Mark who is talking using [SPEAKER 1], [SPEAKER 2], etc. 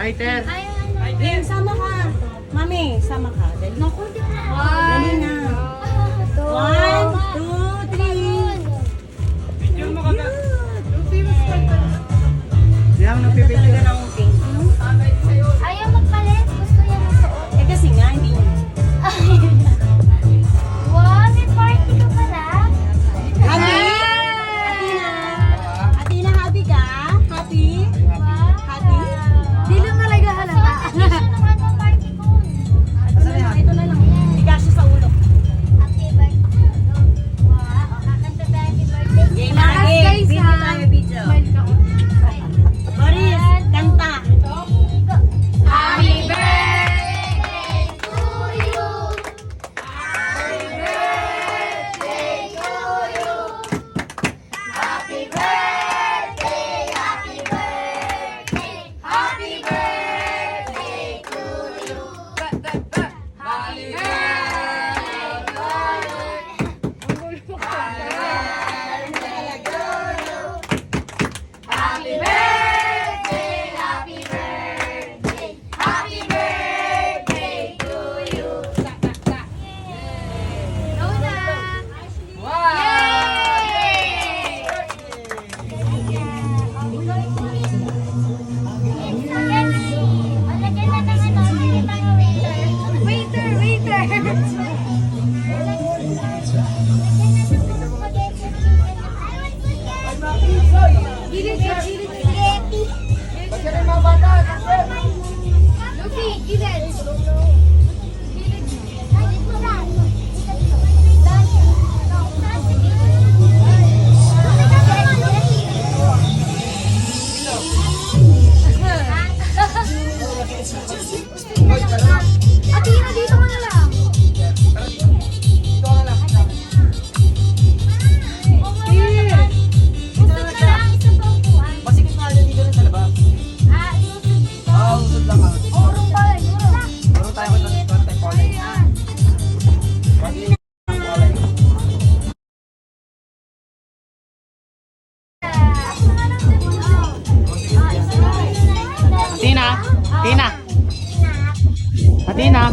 [SPEAKER 1] Lighter.
[SPEAKER 2] Eh, sama ka. Mami, sama ka. Dali.
[SPEAKER 3] Naku, di ba?
[SPEAKER 2] Dali na. 1, 2, 3.
[SPEAKER 1] Picture mo kagad.
[SPEAKER 2] Yan, napipicture ng pink.
[SPEAKER 3] Ayaw magpalit. Gusto niya magsuot.
[SPEAKER 2] Eh, kasi nga, hindi niya.
[SPEAKER 3] Wow, may party ka pala.
[SPEAKER 2] Happy? Athena, happy ka? Happy?
[SPEAKER 3] Wow.
[SPEAKER 2] Happy?
[SPEAKER 3] Di lang talaga halata. Nung ano party ko.
[SPEAKER 2] Ito na lang. Bigas siya sa ulo.
[SPEAKER 3] Happy birthday. Wow, kakanta ba happy birthday?
[SPEAKER 2] Game na, game. Video tayo, video. Boris, kanta.
[SPEAKER 3] Happy birthday to you. Happy birthday to you. Happy birthday, happy birthday, happy birthday to you. Happy birthday, happy birthday, happy birthday to you. Lola! Athena, dito ka na lang. Gusto ka lang, isa pa upuan.
[SPEAKER 1] Pasikip nga dyan dito sa labas.
[SPEAKER 3] Iusog dito.
[SPEAKER 1] Usod lang ako.
[SPEAKER 3] Urong pala, urong.
[SPEAKER 1] Puro tayo ko sa tayo polay. Tina. Tina. Tina.